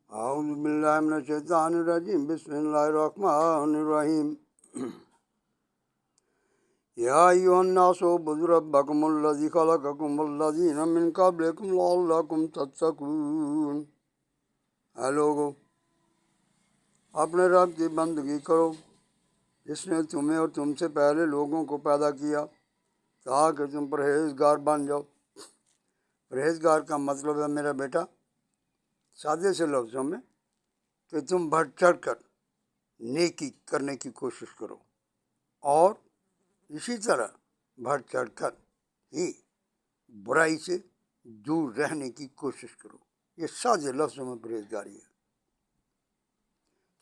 اعوذ باللہ من الشیطان الرجیم بسم اللہ الرحمن الرحیم یا ایھا الناس اعبدوا ربکم الذی خلقکم والذین من قبلکم لعلکم تتقون۔ اے لوگو، اپنے رب کی بندگی کرو جس نے تمہیں اور تم سے پہلے لوگوں کو پیدا کیا تاکہ تم پرہیزگار بن جاؤ۔ پرہیزگار کا مطلب ہے میرا بیٹا سادے سے لفظوں میں کہ تم بڑھ چڑھ کر نیکی کرنے کی کوشش کرو اور اسی طرح بڑھ چڑھ کر ہی برائی سے دور رہنے کی کوشش کرو۔ یہ سادے لفظوں میں پرہیزگاری ہے۔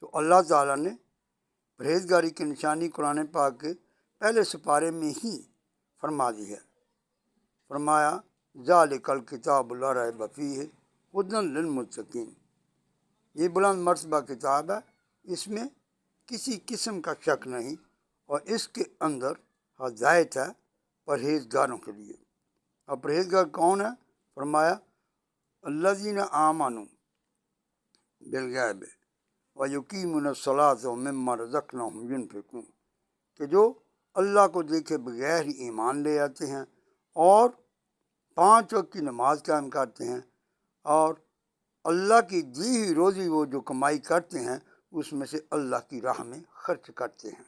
تو اللہ تعالیٰ نے پرہیزگاری کی نشانی قرآن پاک کے پہلے سپارے میں ہی فرما دی ہے۔ فرمایا ذالک الکتاب لا ریب فیہ ھدی للمتقین۔ یہ بلند مرتبہ کتاب ہے، اس میں کسی قسم کا شک نہیں اور اس کے اندر ہدایت ہے پرہیزگاروں کے لیے۔ اور پرہیزگار کون ہے؟ فرمایا الذین آمنوا بالغیب ویقیمون الصلاۃ ومما رزقناہم ینفقون، کہ جو اللہ کو دیکھے بغیر ہی ایمان لے آتے ہیں اور 5 وقت کی نماز قائم کرتے ہیں اور اللہ کی دی ہوئی روزی وہ جو کمائی کرتے ہیں اس میں سے اللہ کی راہ میں خرچ کرتے ہیں۔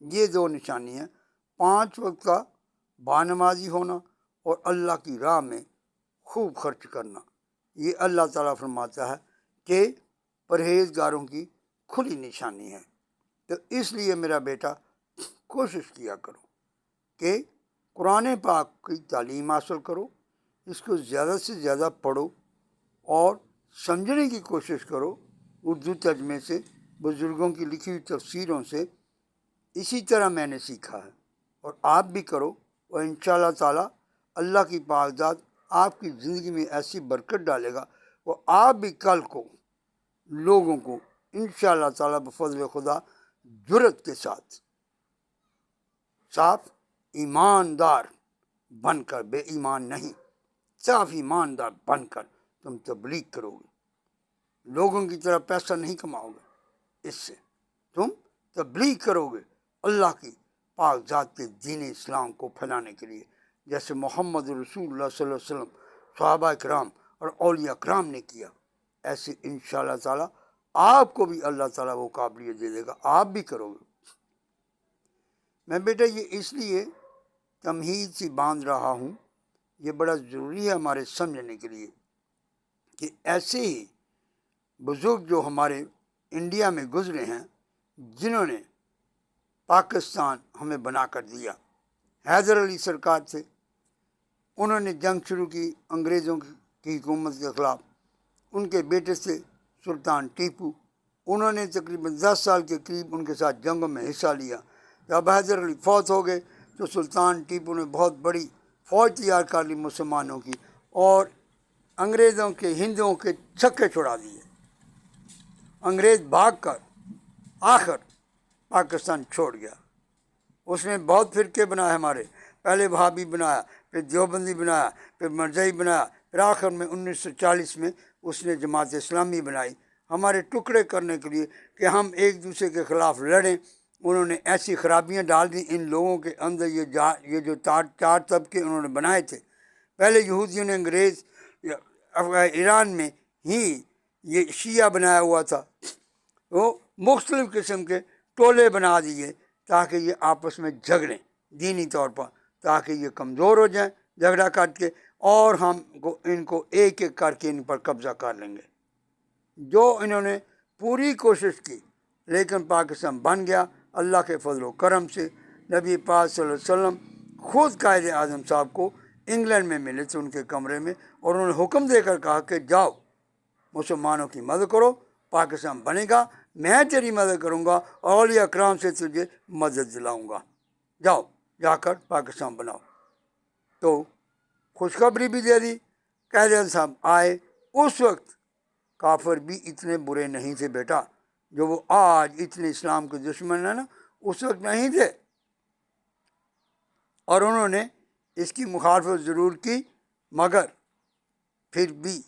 یہ 2 نشانی ہیں، 5 وقت کا بانمازی ہونا اور اللہ کی راہ میں خوب خرچ کرنا۔ یہ اللہ تعالیٰ فرماتا ہے کہ پرہیزگاروں کی کھلی نشانی ہے۔ تو اس لیے میرا بیٹا کوشش کیا کرو کہ قرآن پاک کی تعلیم حاصل کرو، اس کو زیادہ سے زیادہ پڑھو اور سمجھنے کی کوشش کرو اردو ترجمے سے، بزرگوں کی لکھی ہوئی تفسیروں سے۔ اسی طرح میں نے سیکھا ہے اور آپ بھی کرو، اور انشاءاللہ تعالیٰ اللہ کی پاک ذات آپ کی زندگی میں ایسی برکت ڈالے گا اور آپ بھی کل کو لوگوں کو انشاءاللہ تعالیٰ بفضل خدا جرأت کے ساتھ صاف ایماندار بن کر، بے ایمان نہیں، صاف ایماندار بن کر تم تبلیغ کرو گے۔ لوگوں کی طرح پیسہ نہیں کماؤ گے، اس سے تم تبلیغ کرو گے اللہ کی پاک ذات کے دین اسلام کو پھیلانے کے لیے، جیسے محمد رسول اللہ صلی اللہ علیہ وسلم، صحابہ کرام اور اولیاء کرام نے کیا۔ ایسے انشاءاللہ تعالیٰ آپ کو بھی اللہ تعالیٰ وہ قابلیت دے دے گا، آپ بھی کرو گے۔ میں بیٹا یہ اس لیے تمہید سی باندھ رہا ہوں، یہ بڑا ضروری ہے ہمارے سمجھنے کے لیے کہ ایسے ہی بزرگ جو ہمارے انڈیا میں گزرے ہیں، جنہوں نے پاکستان ہمیں بنا کر دیا، حیدر علی سرکار تھے، انہوں نے جنگ شروع کی انگریزوں کی حکومت کے خلاف۔ ان کے بیٹے سے سلطان ٹیپو، انہوں نے تقریباً 10 سال کے قریب ان کے ساتھ جنگوں میں حصہ لیا۔ جب حیدر علی فوت ہو گئے تو سلطان ٹیپو نے بہت بڑی فوج تیار کر لی مسلمانوں کی اور انگریزوں کے ہندوؤں کے چھکے چھڑا دیے۔ انگریز بھاگ کر آخر پاکستان چھوڑ گیا۔ اس نے بہت فرقے بنائے ہمارے، پہلے وہابی بنایا، پھر دیوبندی بنایا، پھر مرزائی بنایا، پھر آخر میں 1940 میں اس نے جماعت اسلامی بنائی ہمارے ٹکڑے کرنے کے لیے کہ ہم ایک دوسرے کے خلاف لڑیں۔ انہوں نے ایسی خرابیاں ڈال دیں ان لوگوں کے اندر، یہ جو چار طبقے انہوں نے بنائے تھے۔ پہلے یہودیوں نے انگریز ایران میں ہی یہ شیعہ بنایا ہوا تھا، وہ مختلف قسم کے ٹولے بنا دیے تاکہ یہ آپس میں جھگڑیں دینی طور پر، تاکہ یہ کمزور ہو جائیں جھگڑا کر کے، اور ہم ان کو ایک ایک کر کے ان پر قبضہ کر لیں گے۔ جو انہوں نے پوری کوشش کی لیکن پاکستان بن گیا اللہ کے فضل و کرم سے۔ نبی پاک صلی اللہ علیہ وسلم خود قائد اعظم صاحب کو انگلینڈ میں ملے تھے ان کے کمرے میں، اور انہوں نے حکم دے کر کہا کہ جاؤ مسلمانوں کی مدد کرو، پاکستان بنے گا، میں تیری مدد کروں گا اور اولیاء کرام سے تجھے مدد دلاؤں گا، جاؤ جا کر پاکستان بناؤ۔ تو خوشخبری بھی دے دی، قائد اعظم صاحب آئے۔ اس وقت کافر بھی اتنے برے نہیں تھے بیٹا، جو وہ آج اتنے اسلام کے دشمن ہیں نا، اس وقت نہیں تھے، اور انہوں نے اس کی مخالفت ضرور کی، مگر پھر بھی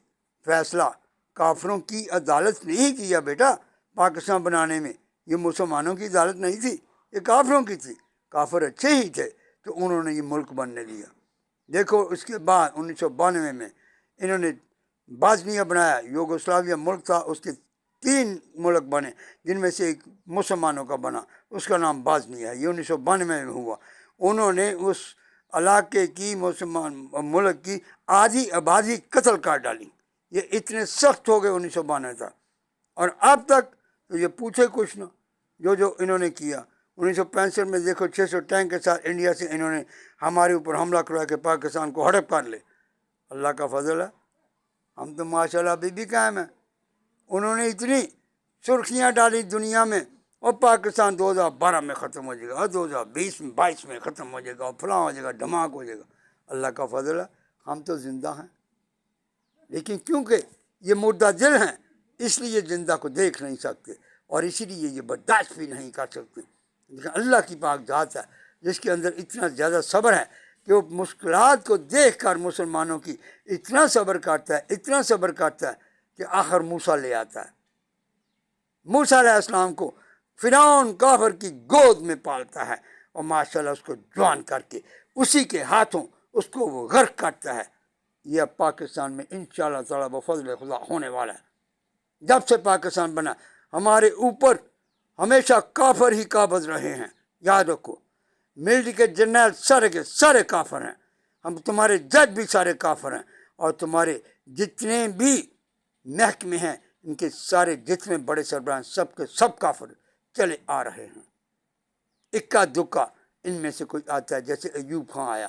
فیصلہ کافروں کی عدالت نہیں کیا بیٹا پاکستان بنانے میں، یہ مسلمانوں کی عدالت نہیں تھی، یہ کافروں کی تھی۔ کافر اچھے ہی تھے تو انہوں نے یہ ملک بننے دیا۔ دیکھو اس کے بعد 1992 میں انہوں نے باسنیا بنایا، یوگوسلاویہ ملک تھا، اس کے 3 ملک بنے جن میں سے ایک مسلمانوں کا بنا، اس کا نام باسنیا ہے، یہ 1992 میں ہوا۔ انہوں نے اس علاقے کی مسلمان ملک کی آدھی آبادی قتل کر ڈالی، یہ اتنے سخت ہو گئے 1992 تک، اور اب تک تو یہ پوچھے کچھ نہ جو انہوں نے کیا۔ 1965 میں دیکھو 600 ٹینک کے ساتھ انڈیا سے انہوں نے ہمارے اوپر حملہ کروا کے پاکستان کو ہڑپ کر لے۔ اللہ کا فضل ہے، ہم تو ماشاءاللہ ابھی بھی قائم ہیں۔ انہوں نے اتنی سرخیاں ڈالی دنیا میں، اور پاکستان 2012 میں ختم ہو جائے گا، اور 2022 میں ختم ہو جائے گا، اور فلاں ہو جائے گا، دھماک ہو جائے گا۔ اللہ کا فضل ہے، ہم تو زندہ ہیں، لیکن کیونکہ یہ مردہ دل ہیں اس لیے زندہ کو دیکھ نہیں سکتے، اور اسی لیے یہ برداشت بھی نہیں کر سکتے۔ لیکن اللہ کی پاک ذات ہے جس کے اندر اتنا زیادہ صبر ہے کہ وہ مشکلات کو دیکھ کر مسلمانوں کی اتنا صبر کرتا ہے، اتنا صبر کرتا ہے کہ آخر موسیٰ لے آتا ہے۔ موسیٰ علیہ السلام کو فرعون کافر کی گود میں پالتا ہے، اور ماشاءاللہ اس کو جوان کر کے اسی کے ہاتھوں اس کو وہ غرق کرتا ہے۔ یہ اب پاکستان میں انشاءاللہ تعالیٰ بفضل خدا ہونے والا ہے۔ جب سے پاکستان بنا ہمارے اوپر ہمیشہ کافر ہی قابض رہے ہیں، یاد رکھو۔ ملٹری کے جنرل سارے کے سارے کافر ہیں، ہم تمہارے جج بھی سارے کافر ہیں، اور تمہارے جتنے بھی محکمے ہیں ان کے سارے جتنے بڑے سربراہ سب کے سب کافر چلے آ رہے ہیں۔ اکا دکا ان میں سے کوئی آتا ہے، جیسے ایوب خان آیا،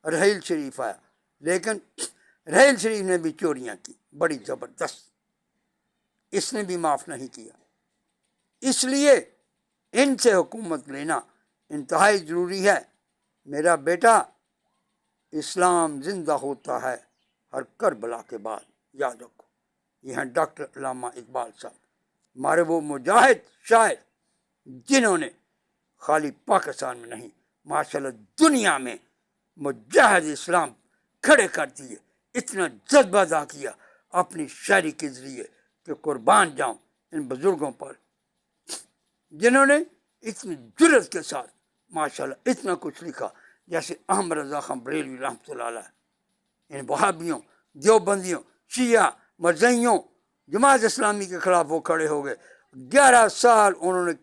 رحیل شریف آیا، لیکن رحیل شریف نے بھی چوریاں کی بڑی زبردست، اس نے بھی معاف نہیں کیا۔ اس لیے ان سے حکومت لینا انتہائی ضروری ہے۔ میرا بیٹا، اسلام زندہ ہوتا ہے ہر کربلا کے بعد، یاد رکھو۔ یہ ہیں ڈاکٹر علامہ اقبال صاحب، ہمارے وہ مجاہد شاعر جنہوں نے خالی پاکستان میں نہیں ماشاءاللہ دنیا میں مجاہد اسلام کھڑے کر دیے، اتنا جذبہ ادا کیا اپنی شاعری کے ذریعے کہ قربان جاؤں ان بزرگوں پر جنہوں نے اتنی جرأت کے ساتھ ماشاءاللہ اتنا کچھ لکھا، جیسے احمد رضا خان بریلوی رحمۃ اللہ علیہ۔ ان وہابیوں، دیوبندیوں، شیعہ، مرزائیوں، جماعت اسلامی کے خلاف وہ کھڑے ہو گئے، 11 سال انہوں نے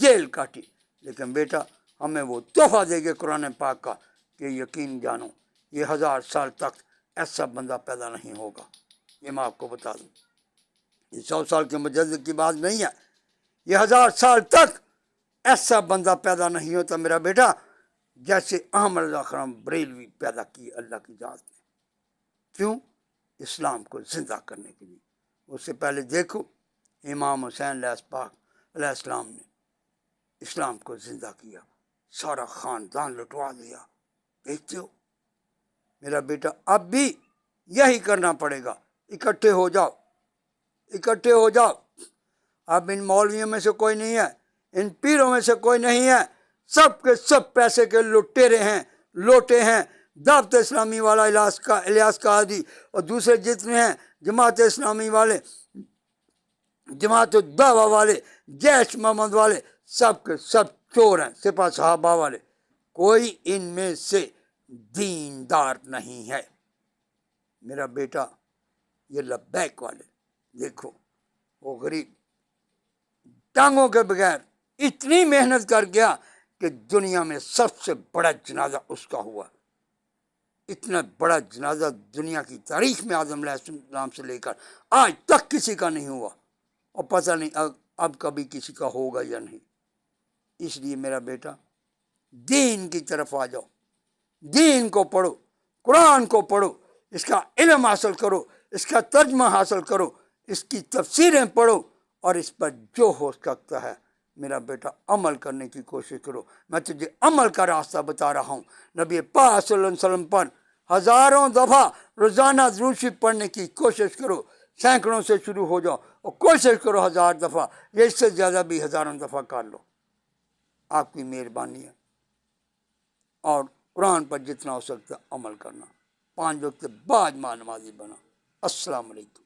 جیل کاٹی، لیکن بیٹا ہمیں وہ تحفہ دے گے قرآن پاک کا کہ یقین جانو یہ 1000 سال تک ایسا بندہ پیدا نہیں ہوگا۔ یہ میں آپ کو بتا دوں، یہ 100 سال کے مجدد کی بات نہیں ہے، یہ 1000 سال تک ایسا بندہ پیدا نہیں ہوتا میرا بیٹا جیسے احمد رضا خان بریلوی پیدا کی اللہ کی ذات نے۔ کیوں؟ اسلام کو زندہ کرنے کے لیے۔ اس سے پہلے دیکھو امام حسین علیہ السلام نے اسلام کو زندہ کیا، سارا خاندان لٹوا دیا۔ دیکھتے ہو میرا بیٹا، اب بھی یہی کرنا پڑے گا، اکٹھے ہو جاؤ، اکٹھے ہو جاؤ۔ اب ان مولویوں میں سے کوئی نہیں ہے، ان پیروں میں سے کوئی نہیں ہے، سب کے سب پیسے کے لٹیرے ہیں، لوٹے ہیں۔ دعوت اسلامی والا الیاس قادری اور دوسرے جتنے ہیں جماعت اسلامی والے، جماعت الدعوہ والے، جیش محمد والے، سب کے سب چور ہیں، سپاہ صحابہ والے، کوئی ان میں سے دیندار نہیں ہے میرا بیٹا۔ یہ لبیک والے دیکھو، وہ غریب ٹانگوں کے بغیر اتنی محنت کر گیا کہ دنیا میں سب سے بڑا جنازہ اس کا ہوا۔ اتنا بڑا جنازہ دنیا کی تاریخ میں اعظم علیہ السلام سے لے کر آج تک کسی کا نہیں ہوا، اور پتہ نہیں اب کبھی کسی کا ہوگا یا نہیں۔ اس لیے میرا بیٹا دین کی طرف آ جاؤ، دین کو پڑھو، قرآن کو پڑھو، اس کا علم حاصل کرو، اس کا ترجمہ حاصل کرو، اس کی تفسیریں پڑھو، اور اس پر جو ہو سکتا ہے میرا بیٹا عمل کرنے کی کوشش کرو۔ میں تجھے عمل کا راستہ بتا رہا ہوں۔ نبی پاک صلی اللہ علیہ وسلم پر ہزاروں دفعہ روزانہ درود شریف پڑھنے کی کوشش کرو، سینکڑوں سے شروع ہو جاؤ اور کوشش کرو 1000 دفعہ، یا اس سے زیادہ بھی ہزاروں دفعہ کر لو، آپ کی مہربانی ہے۔ اور قرآن پر جتنا ہو سکتا عمل کرنا، 5 وقت بعد نمازی بنا۔ السلام علیکم۔